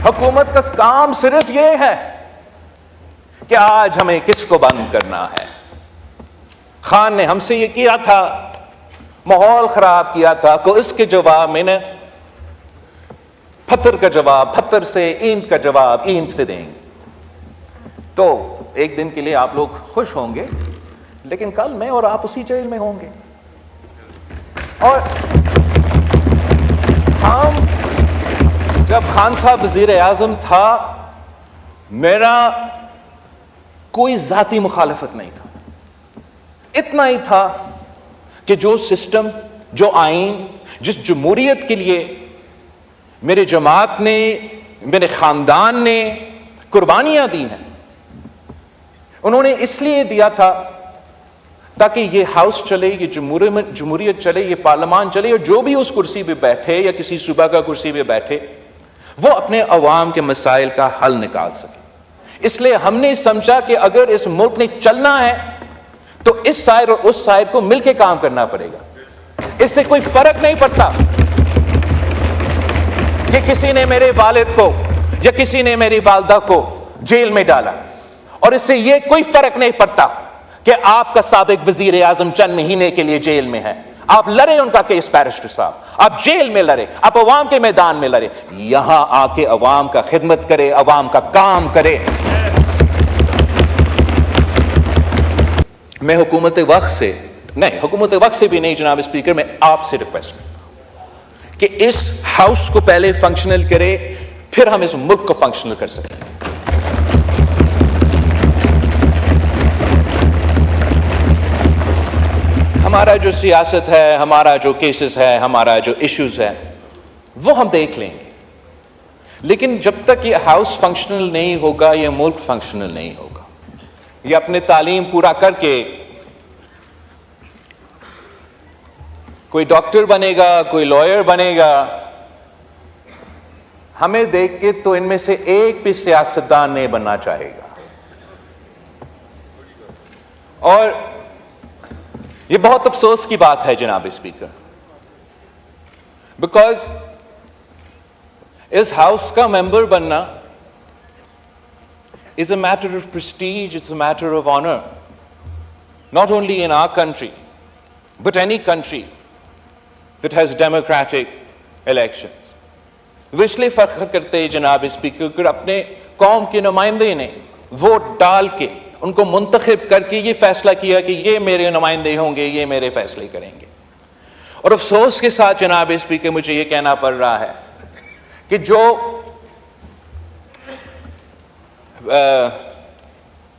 حکومت کا کام صرف یہ ہے کہ آج ہمیں کس کو بند کرنا ہے. خان نے ہم سے یہ کیا تھا، ماحول خراب کیا تھا، کہ اس کے جواب میں نے پتھر کا جواب پتھر سے، اینٹ کا جواب اینٹ سے دیں گے. تو ایک دن کے لیے آپ لوگ خوش ہوں گے، لیکن کل میں اور آپ اسی جیل میں ہوں گے. اور ہم جب خان صاحب وزیر اعظم تھا، میرا کوئی ذاتی مخالفت نہیں تھا. اتنا ہی تھا کہ جو سسٹم، جو آئین، جس جمہوریت کے لیے میرے جماعت نے، میرے خاندان نے قربانیاں دی ہیں، انہوں نے اس لیے دیا تھا تاکہ یہ ہاؤس چلے، یہ جمہوریت چلے، یہ پارلیمان چلے، اور جو بھی اس کرسی پہ بیٹھے یا کسی صوبہ کا کرسی پہ بیٹھے وہ اپنے عوام کے مسائل کا حل نکال سکے. اس لیے ہم نے سمجھا کہ اگر اس ملک نے چلنا ہے تو اس سائر اور اس سائر کو مل کے کام کرنا پڑے گا. اس سے کوئی فرق نہیں پڑتا کہ کسی نے میرے والد کو یا کسی نے میری والدہ کو جیل میں ڈالا، اور اس سے یہ کوئی فرق نہیں پڑتا کہ آپ کا سابق وزیر اعظم چند مہینے کے لیے جیل میں ہے. آپ لڑے ان کا کیس بیرسٹر صاحب، آپ جیل میں لڑے، آپ عوام کے میدان میں لڑے، یہاں آ کے عوام کا خدمت کرے، عوام کا کام کرے. میں حکومت وقت سے بھی نہیں جناب اسپیکر، میں آپ سے ریکویسٹ کرتا ہوں کہ اس ہاؤس کو پہلے فنکشنل کرے، پھر ہم اس ملک کو فنکشنل کر سکیں. ہمارا جو سیاست ہے، ہمارا جو کیسز ہے، ہمارا جو ایشوز ہے، وہ ہم دیکھ لیں گے، لیکن جب تک یہ ہاؤس فنکشنل نہیں ہوگا، یہ ملک فنکشنل نہیں ہوگا. یہ اپنے تعلیم پورا کر کے کوئی ڈاکٹر بنے گا، کوئی لائر بنے گا، ہمیں دیکھ کے تو ان میں سے ایک بھی سیاستدان نہیں بننا چاہے گا. اور یہ بہت افسوس کی بات ہے جناب اسپیکر، بیکاز اس ہاؤس کا ممبر بننا is a matter of prestige, it's a matter of honor, not only in our country, but any country that has democratic elections. وہ اس لیے فخر کرتے ہیں جناب اسپیکر کہ اپنے قوم کے نمائندے نے ووٹ ڈال کے ان کو منتخب کر کے یہ فیصلہ کیا کہ یہ میرے نمائندے ہوں گے، یہ میرے فیصلے کریں گے. اور افسوس کے ساتھ جناب اسپیکر مجھے یہ کہنا پڑ رہا ہے کہ جو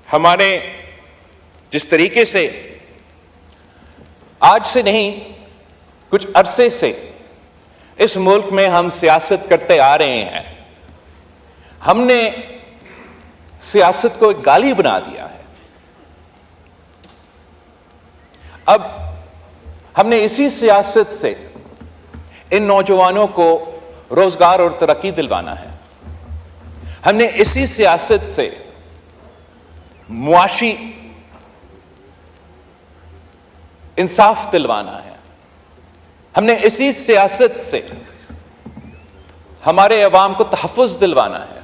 ہمارے جس طریقے سے آج سے نہیں کچھ عرصے سے اس ملک میں ہم سیاست کرتے آ رہے ہیں، ہم نے سیاست کو ایک گالی بنا دیا ہے. اب ہم نے اسی سیاست سے ان نوجوانوں کو روزگار اور ترقی دلوانا ہے. ہم نے اسی سیاست سے معاشی انصاف دلوانا ہے. ہم نے اسی سیاست سے ہمارے عوام کو تحفظ دلوانا ہے،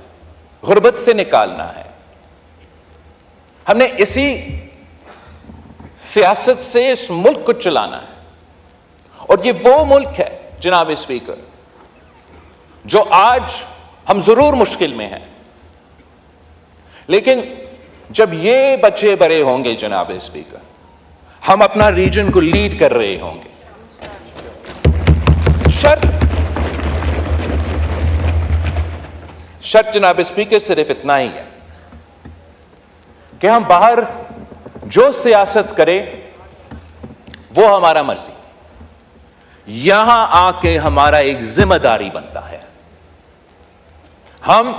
غربت سے نکالنا ہے. ہم نے اسی سیاست سے اس ملک کو چلانا ہے. اور یہ وہ ملک ہے جناب اسپیکر جو آج ہم ضرور مشکل میں ہیں، لیکن جب یہ بچے بڑے ہوں گے جناب اسپیکر، ہم اپنا ریجن کو لیڈ کر رہے ہوں گے. شرط جناب اسپیکر صرف اتنا ہی ہے کہ ہم باہر جو سیاست کرے وہ ہمارا مرضی، یہاں آ کے ہمارا ایک ذمہ داری بنتا ہے. ہم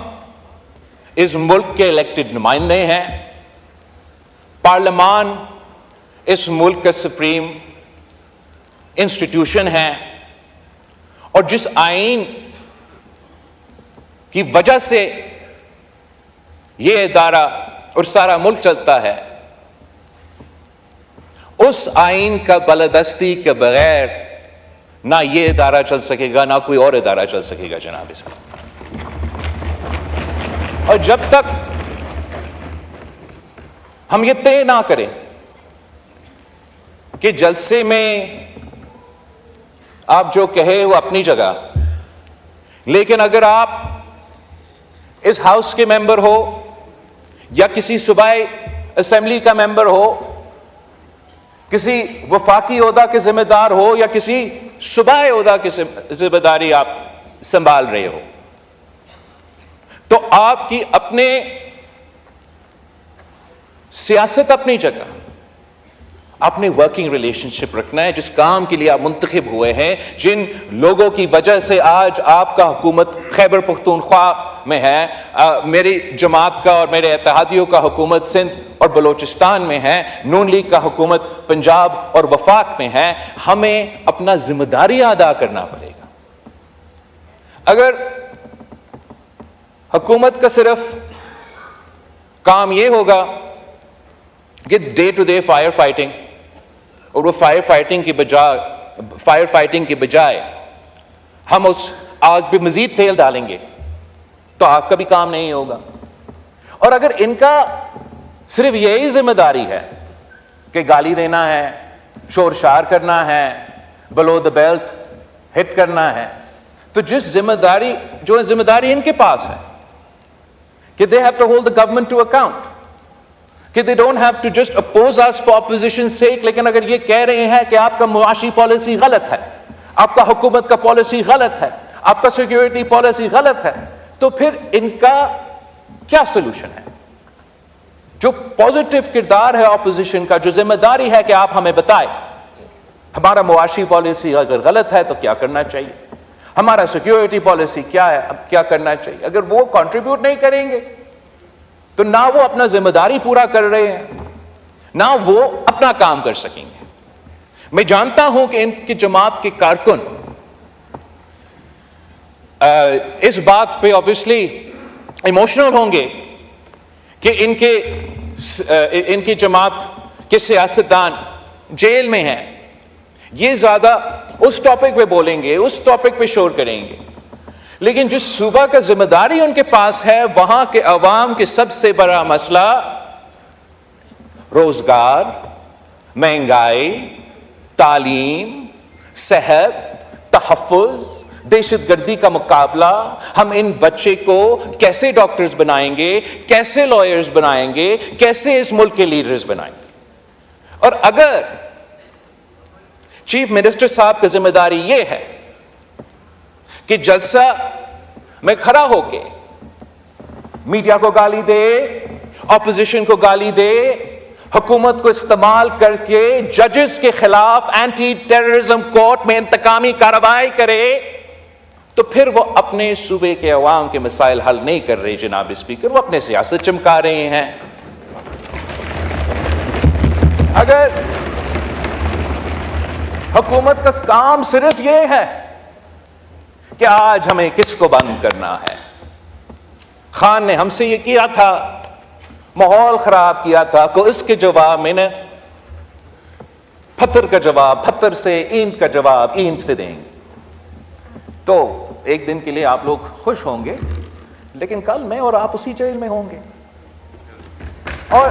اس ملک کے الیکٹڈ نمائندے ہیں، پارلیمان اس ملک کا سپریم انسٹیٹیوشن ہے، اور جس آئین کی وجہ سے یہ ادارہ اور سارا ملک چلتا ہے، اس آئین کا بالادستی کے بغیر نہ یہ ادارہ چل سکے گا، نہ کوئی اور ادارہ چل سکے گا جناب. اس میں اور جب تک ہم یہ طے نہ کریں کہ جلسے میں آپ جو کہے وہ اپنی جگہ، لیکن اگر آپ اس ہاؤس کے ممبر ہو یا کسی صوبائی اسمبلی کا ممبر ہو، کسی وفاقی عہدہ کے ذمہ دار ہو یا کسی صوبائی عہدہ کی ذمہ داری آپ سنبھال رہے ہو، تو آپ کی اپنے سیاست اپنی جگہ، اپنے ورکنگ ریلیشن شپ رکھنا ہے جس کام کے لیے آپ منتخب ہوئے ہیں، جن لوگوں کی وجہ سے آج آپ کا حکومت خیبر پختونخوا میں ہے، میری جماعت کا اور میرے اتحادیوں کا حکومت سندھ اور بلوچستان میں ہے، نون لیگ کا حکومت پنجاب اور وفاق میں ہے۔ ہمیں اپنا ذمہ داری ادا کرنا پڑے گا۔ اگر حکومت کا صرف کام یہ ہوگا کہ day to day fire fighting, اور وہ فائر فائٹنگ کے بجائے ہم اس آگ پہ مزید تیل ڈالیں گے تو آگ کا بھی کام نہیں ہوگا۔ اور اگر ان کا صرف یہی ذمہ داری ہے کہ گالی دینا ہے، شور شار کرنا ہے، بلو دا بیلٹ ہٹ کرنا ہے، تو جو ذمہ داری ان کے پاس ہے کہ they have to hold the government to account، کہ they don't have to just oppose us for opposition's sake، لیکن اگر یہ کہہ رہے ہیں کہ آپ کا معاشی پالیسی غلط ہے، آپ کا حکومت کا پالیسی غلط ہے، آپ کا سیکیورٹی پالیسی غلط ہے، تو پھر ان کا کیا سلوشن ہے؟ جو پازیٹیو کردار ہے اپوزیشن کا، جو ذمہ داری ہے کہ آپ ہمیں بتائیں ہمارا معاشی پالیسی اگر غلط ہے تو کیا کرنا چاہیے، ہمارا سیکیورٹی پالیسی کیا ہے، اب کیا کرنا چاہیے، اگر وہ کنٹریبیوٹ نہیں کریں گے تو نہ وہ اپنا ذمہ داری پورا کر رہے ہیں، نہ وہ اپنا کام کر سکیں گے۔ میں جانتا ہوں کہ ان کی جماعت کے کارکن اس بات پہ obviously ایموشنل ہوں گے کہ ان کی جماعت کے سیاستدان جیل میں ہیں، یہ زیادہ اس ٹاپک پہ بولیں گے، اس ٹاپک پہ شور کریں گے، لیکن جس صوبہ کا ذمہ داری ان کے پاس ہے وہاں کے عوام کے سب سے بڑا مسئلہ روزگار، مہنگائی، تعلیم، صحت، تحفظ، دہشت گردی کا مقابلہ، ہم ان بچے کو کیسے ڈاکٹرز بنائیں گے، کیسے لائرز بنائیں گے، کیسے اس ملک کے لیڈرز بنائیں گے۔ اور اگر چیف منسٹر صاحب کی ذمہ داری یہ ہے کہ جلسہ میں کھڑا ہو کے میڈیا کو گالی دے، اپوزیشن کو گالی دے، حکومت کو استعمال کر کے ججز کے خلاف اینٹی ٹیررزم کورٹ میں انتقامی کارروائی کرے، تو پھر وہ اپنے صوبے کے عوام کے مسائل حل نہیں کر رہے جناب اسپیکر، وہ اپنے سیاست چمکا رہے ہیں۔ اگر حکومت کا کام صرف یہ ہے کہ آج ہمیں کس کو بند کرنا ہے، خان نے ہم سے یہ کیا تھا، ماحول خراب کیا تھا، کو اس کے جواب میں نے پتھر کا جواب پتھر سے، اینٹ کا جواب اینٹ سے دیں گے، تو ایک دن کے لیے آپ لوگ خوش ہوں گے، لیکن کل میں اور آپ اسی جیل میں ہوں گے۔ اور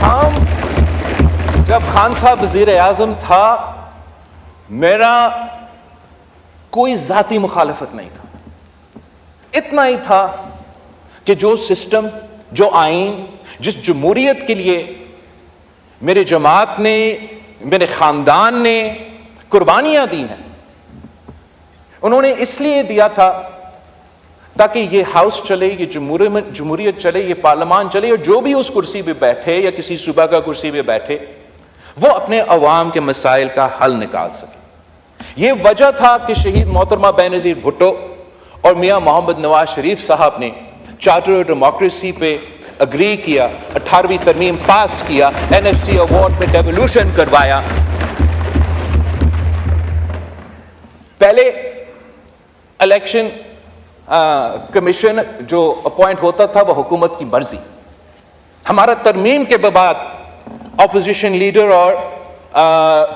ہم جب خان صاحب وزیر اعظم تھا، میرا کوئی ذاتی مخالفت نہیں تھا، اتنا ہی تھا کہ جو سسٹم، جو آئین، جس جمہوریت کے لیے میرے جماعت نے، میرے خاندان نے قربانیاں دی ہیں، انہوں نے اس لیے دیا تھا تاکہ یہ ہاؤس چلے، یہ جمہوریت چلے، یہ پارلیمان چلے، اور جو بھی اس کرسی پہ بیٹھے یا کسی صوبہ کا کرسی پہ بیٹھے وہ اپنے عوام کے مسائل کا حل نکال سکے۔ یہ وجہ تھا کہ شہید محترمہ بینظیر بھٹو اور میاں محمد نواز شریف صاحب نے چارٹر آف ڈیموکریسی پہ اگری کیا، 18ویں ترمیم پاس کیا، NFC ایوارڈ میں ڈیولیوشن کروایا۔ پہلے الیکشن کمیشن جو اپوائنٹ ہوتا تھا وہ حکومت کی مرضی، ہمارا ترمیم کے بعد اپوزیشن لیڈر اور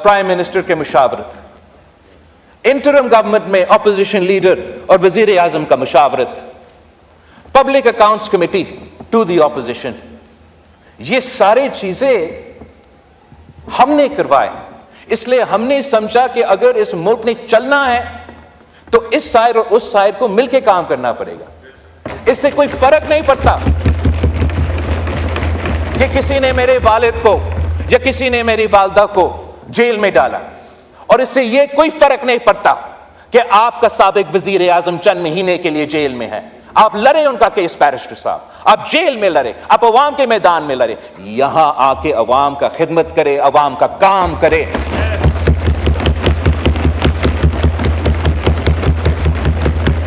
پرائم منسٹر کے مشاورت، انٹرم گورنمنٹ میں اپوزیشن لیڈر اور وزیر اعظم کا مشاورت، public accounts committee to the opposition. یہ ساری چیزیں ہم نے کروائے. اس لیے ہم نے سمجھا کہ اگر اس ملک نے چلنا ہے تو اس سائر اور اس سائر کو مل کے کام کرنا پڑے گا. اس سے کوئی فرق نہیں پڑتا کہ کسی نے میرے والد کو یا کسی نے میری والدہ کو جیل میں ڈالا, اور اس سے یہ کوئی فرق نہیں پڑتا کہ آپ کا سابق وزیر اعظم چند مہینے کے لیے جیل میں ہے. آپ لڑے ان کا کیس بیرسٹر صاحب, آپ جیل میں لڑے, آپ عوام کے میدان میں لڑے, یہاں آ کے عوام کا خدمت کرے, عوام کا کام کرے.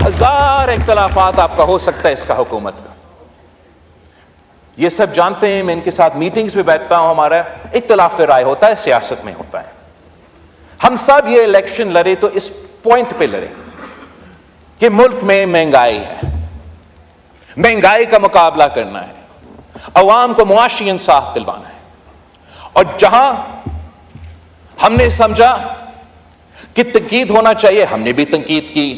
ہزار اختلافات آپ کا ہو سکتا ہے اس کا حکومت کا, یہ سب جانتے ہیں. میں ان کے ساتھ میٹنگز میں بیٹھتا ہوں, ہمارا اختلاف رائے ہوتا ہے, سیاست میں ہوتا ہے. ہم سب یہ الیکشن لڑے تو اس پوائنٹ پہ لڑے کہ ملک میں مہنگائی ہے, مہنگائی کا مقابلہ کرنا ہے, عوام کو معاشی انصاف دلوانا ہے. اور جہاں ہم نے سمجھا کہ تنقید ہونا چاہیے, ہم نے بھی تنقید کی.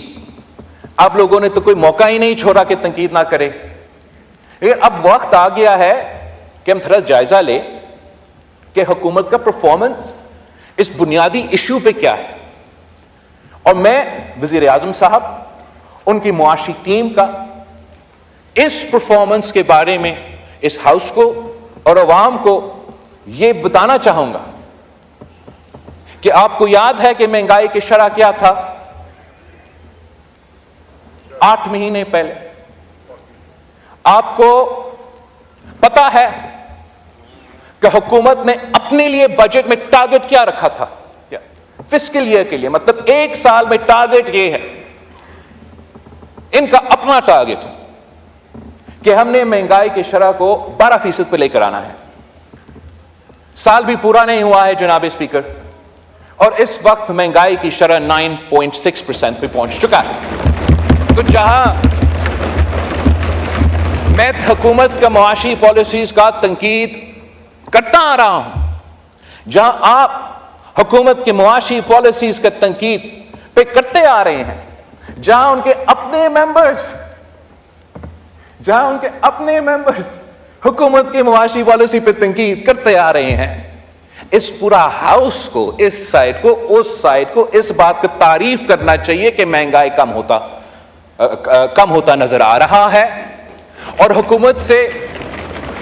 آپ لوگوں نے تو کوئی موقع ہی نہیں چھوڑا کہ تنقید نہ کرے. لیکن اب وقت آ گیا ہے کہ ہم تھوڑا جائزہ لیں کہ حکومت کا پرفارمنس اس بنیادی ایشو پہ کیا ہے. اور میں وزیر اعظم صاحب, ان کی معاشی ٹیم کا اس پرفارمنس کے بارے میں اس ہاؤس کو اور عوام کو یہ بتانا چاہوں گا کہ آپ کو یاد ہے کہ مہنگائی کی شرح کیا تھا 8 مہینے پہلے. آپ کو پتا ہے کہ حکومت نے اپنے لیے بجٹ میں ٹارگٹ کیا رکھا تھا فسکل ایئر کے لیے, مطلب ایک سال میں ٹارگٹ یہ ہے, ان کا اپنا ٹارگٹ کہ ہم نے مہنگائی کی شرح کو 12% پہ لے کر آنا ہے. سال بھی پورا نہیں ہوا ہے جناب اسپیکر, اور اس وقت مہنگائی کی شرح 9.6% پہ پہنچ چکا ہے. تو جہاں میں حکومت کا معاشی پالیسیز کا تنقید کرتا آ رہا ہوں, جہاں آپ حکومت کی معاشی پالیسیز کا تنقید پہ کرتے آ رہے ہیں, جہاں ان کے اپنے ممبرز حکومت کی معاشی پالیسی پہ تنقید کرتے آ رہے ہیں, اس پورا ہاؤس کو, اس سائڈ کو, اس سائڈ کو اس بات کا تعریف کرنا چاہیے کہ مہنگائی کم ہوتا نظر آ رہا ہے. اور حکومت سے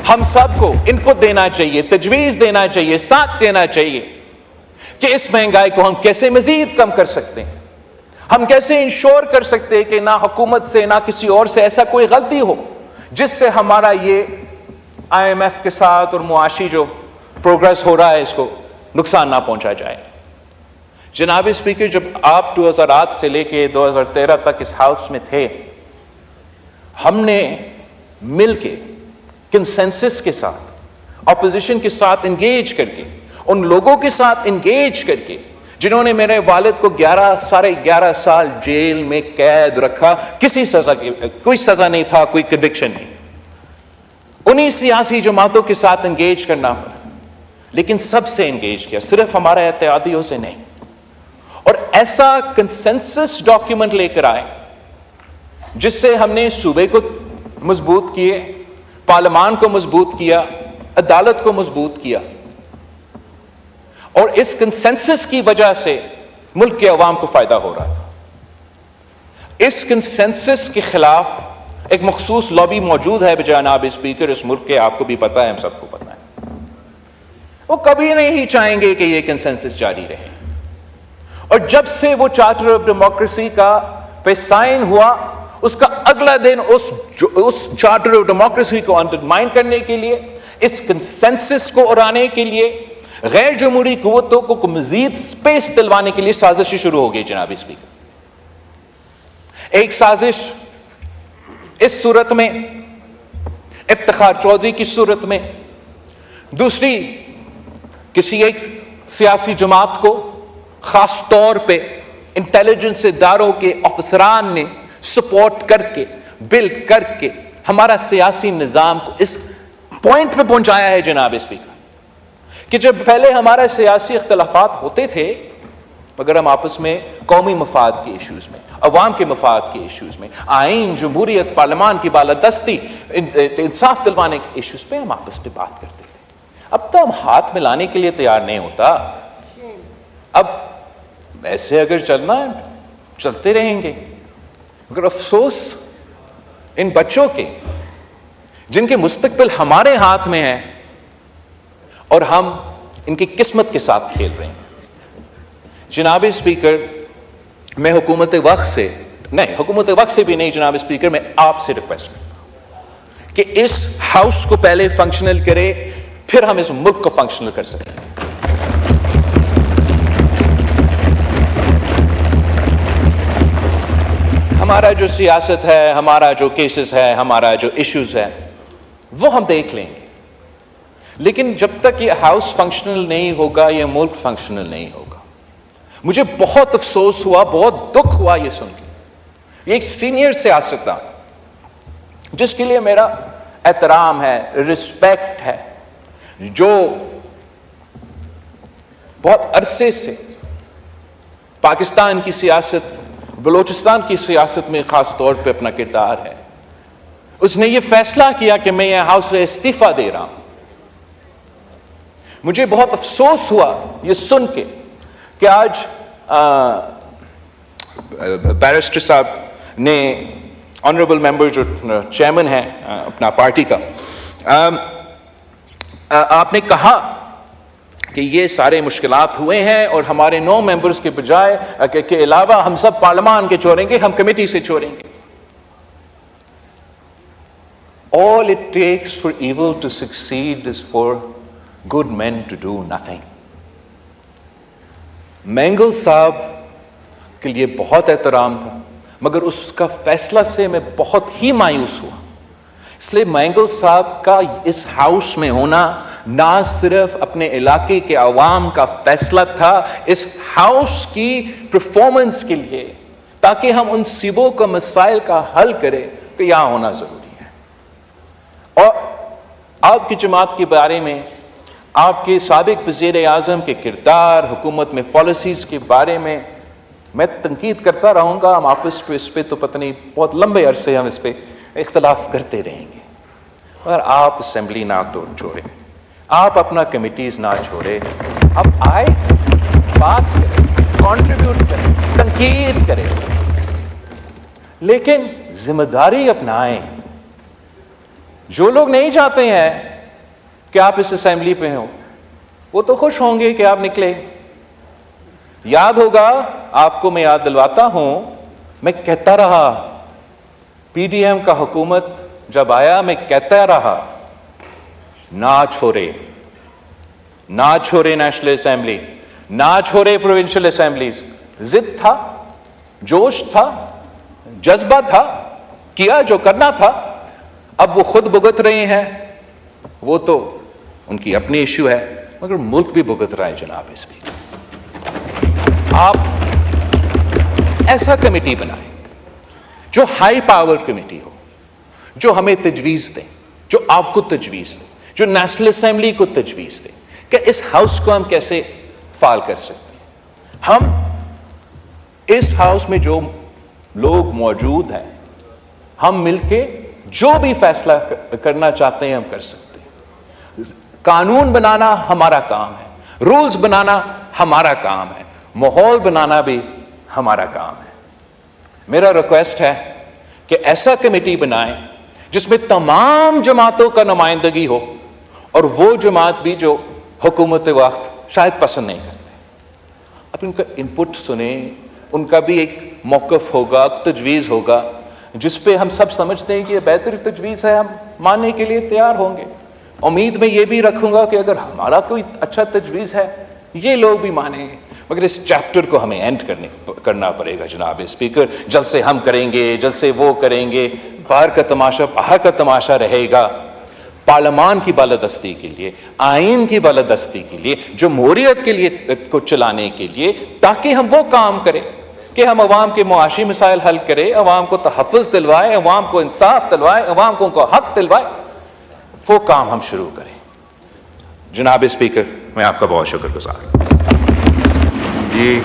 ہم سب کو انپٹ دینا چاہیے, تجویز دینا چاہیے, ساتھ دینا چاہیے کہ اس مہنگائی کو ہم کیسے مزید کم کر سکتے ہیں, ہم کیسے انشور کر سکتے ہیں کہ نہ حکومت سے نہ کسی اور سے ایسا کوئی غلطی ہو جس سے ہمارا یہ IMF کے ساتھ اور معاشی جو پروگرس ہو رہا ہے اس کو نقصان نہ پہنچا جائے. جناب اسپیکر, جب آپ 2008 سے لے کے 2013 تک اس ہاؤس میں تھے, ہم نے مل کے کنسنسس کے ساتھ اپوزیشن کے ساتھ انگیج کر کے, ان لوگوں کے ساتھ انگیج کر کے جنہوں نے میرے والد کو 11 سال جیل میں قید رکھا, کسی سزا کی کوئی سزا نہیں تھا, کوئی کنوکشن نہیں, انہی سیاسی جماعتوں کے ساتھ انگیج کرنا پڑا. لیکن سب سے انگیج کیا, صرف ہمارے اتحادیوں سے نہیں. اور ایسا کنسنسس ڈاکیومنٹ لے کر آئے جس سے ہم نے صوبے کو مضبوط کیے, پارلیمان کو مضبوط کیا, عدالت کو مضبوط کیا. اور اس کنسنسس کی وجہ سے ملک کے عوام کو فائدہ ہو رہا تھا. اس کنسنسس کے خلاف ایک مخصوص لابی موجود ہے جناب اسپیکر, اس ملک کے, آپ کو بھی پتا ہے, ہم سب کو پتا ہے. وہ کبھی نہیں چاہیں گے کہ یہ کنسنسس جاری رہے. اور جب سے وہ چارٹر آف ڈیموکریسی کا پہ سائن ہوا, اس کا اگلا دن اس چارٹر آف ڈیموکریسی کو انڈرمائن کرنے کے لیے, اس کنسنسس کو اڑانے کے لیے, غیر جمہوری قوتوں کو مزید سپیس دلوانے کے لیے سازشیں شروع ہو گئی جناب اسپیکر. ایک سازش اس صورت میں, افتخار چودھری کی صورت میں, دوسری کسی ایک سیاسی جماعت کو خاص طور پہ انٹیلیجنس اداروں کے افسران نے سپورٹ کر کے, بلڈ کر کے ہمارا سیاسی نظام کو اس پوائنٹ پہ پہنچایا ہے جناب اسپیکر, کہ جب پہلے ہمارے سیاسی اختلافات ہوتے تھے مگر ہم آپس میں قومی مفاد کے ایشوز میں، عوام کے مفاد کے ایشوز میں، آئین، جمہوریت، پارلیمان کی بالادستی، انصاف دلوانے کے ایشوز پہ ہم آپس میں بات کرتے تھے۔ اب تو ہم ہاتھ ملانے کے لیے تیار نہیں ہوتا۔ اب ایسے اگر چلنا ہے چلتے رہیں گے، مگر افسوس ان بچوں کے جن کے مستقبل ہمارے ہاتھ میں ہے اور ہم ان کی قسمت کے ساتھ کھیل رہے ہیں۔ جناب اسپیکر، میں حکومت وقت سے بھی نہیں جناب اسپیکر، میں آپ سے ریکویسٹ کرتا ہوں کہ اس ہاؤس کو پہلے فنکشنل کرے، پھر ہم اس ملک کو فنکشنل کر سکیں۔ ہمارا جو سیاست ہے، ہمارا جو کیسز ہے، ہمارا جو ایشوز ہے، وہ ہم دیکھ لیں گے، لیکن جب تک یہ ہاؤس فنکشنل نہیں ہوگا، یہ ملک فنکشنل نہیں ہوگا۔ مجھے بہت افسوس ہوا، بہت دکھ ہوا یہ سن کے، یہ ایک سینئر سیاستدان جس کے لیے میرا احترام ہے، رسپیکٹ ہے، جو بہت عرصے سے پاکستان کی سیاست، بلوچستان کی سیاست میں خاص طور پہ اپنا کردار ہے، اس نے یہ فیصلہ کیا کہ میں یہ ہاؤس سے استعفیٰ دے رہا ہوں۔ مجھے بہت افسوس ہوا یہ سن کے کہ آج بیرسٹر صاحب نے، آنریبل ممبر جو چیئرمین ہیں اپنا پارٹی کا، آپ نے کہا کہ یہ سارے مشکلات ہوئے ہیں اور ہمارے 9 ممبرز کے بجائے کے علاوہ ہم سب پارلیمان کے چھوڑیں گے، ہم کمیٹی سے چھوڑیں گے۔ All it takes for evil to succeed is for good men to do nothing. Mengal صاحب کے لیے بہت احترام تھا، مگر اس کا فیصلہ سے میں بہت ہی مایوس ہوا۔ اس لیے مینگل صاحب کا اس ہاؤس میں ہونا نہ صرف اپنے علاقے کے عوام کا فیصلہ تھا، اس ہاؤس کی پرفارمنس کے لیے، تاکہ ہم ان صوبوں کا مسائل کا حل کریں، کہ یہاں ہونا ضروری ہے۔ اور آپ کی جماعت کے بارے میں، آپ کے سابق وزیر اعظم کے کردار، حکومت میں پالیسیز کے بارے میں تنقید کرتا رہوں گا۔ ہم آپس پہ اس پہ تو پتہ نہیں بہت لمبے عرصے ہم اس پہ اختلاف کرتے رہیں گے، اور آپ اسمبلی نہ چھوڑیں، آپ اپنا کمیٹیز نہ چھوڑیں، آپ آئے، بات کریں، کنٹریبیوٹ کریں، تنقید کریں، لیکن ذمہ داری اپنائیں۔ جو لوگ نہیں چاہتے ہیں کہ آپ اس اسمبلی پہ ہوں، وہ تو خوش ہوں گے کہ آپ نکلے۔ یاد ہوگا آپ کو، میں یاد دلواتا ہوں، میں کہتا رہا، پی ڈی ایم کا حکومت جب آیا، میں کہتا رہا نہ چھوڑے نیشنل اسمبلی، نہ چھوڑے پروونشل اسمبلیز۔ ضد تھا، جوش تھا، جذبہ تھا، کیا جو کرنا تھا۔ اب وہ خود بھگت رہے ہیں، وہ تو ان کی اپنی ایشو ہے، مگر ملک بھی بھگت رہا ہے جناب اسپیکر۔ آپ ایسا کمیٹی بنائیں جو ہائی پاور کمیٹی ہو، جو ہمیں تجویز دیں، جو آپ کو تجویز دیں، جو نیشنل اسمبلی کو تجویز دیں کہ اس ہاؤس کو ہم کیسے فعال کر سکتے ہیں۔ ہم اس ہاؤس میں جو لوگ موجود ہیں، ہم مل کے جو بھی فیصلہ کرنا چاہتے ہیں ہم کر سکتے ہیں۔ قانون بنانا ہمارا کام ہے، رولز بنانا ہمارا کام ہے، ماحول بنانا بھی ہمارا کام ہے۔ میرا ریکویسٹ ہے کہ ایسا کمیٹی بنائیں جس میں تمام جماعتوں کا نمائندگی ہو، اور وہ جماعت بھی جو حکومت وقت شاید پسند نہیں کرتے، اب ان کا انپٹ سنیں، ان کا بھی ایک موقف ہوگا، تجویز ہوگا، جس پہ ہم سب سمجھتے ہیں کہ یہ بہتر تجویز ہے، ہم ماننے کے لیے تیار ہوں گے۔ امید میں یہ بھی رکھوں گا کہ اگر ہمارا کوئی اچھا تجویز ہے، یہ لوگ بھی مانیں گے۔ مگر اس چیپٹر کو ہمیں اینڈ کرنا پڑے گا جناب اسپیکر۔ جلسے ہم کریں گے، جلسے وہ کریں گے، باہر کا تماشا رہے گا۔ پارلیمان کی بالادستی کے لیے، آئین کی بالادستی کے لیے، جمہوریت کے لیے کو چلانے کے لیے، تاکہ ہم وہ کام کریں کہ ہم عوام کے معاشی مسائل حل کریں، عوام کو تحفظ دلوائیں، عوام کو انصاف دلوائیں، عوام کو ان کو حق دلوائیں، وہ کام ہم شروع کریں۔ جناب اسپیکر، میں آپ کا بہت شکر گزار ہوں۔ جی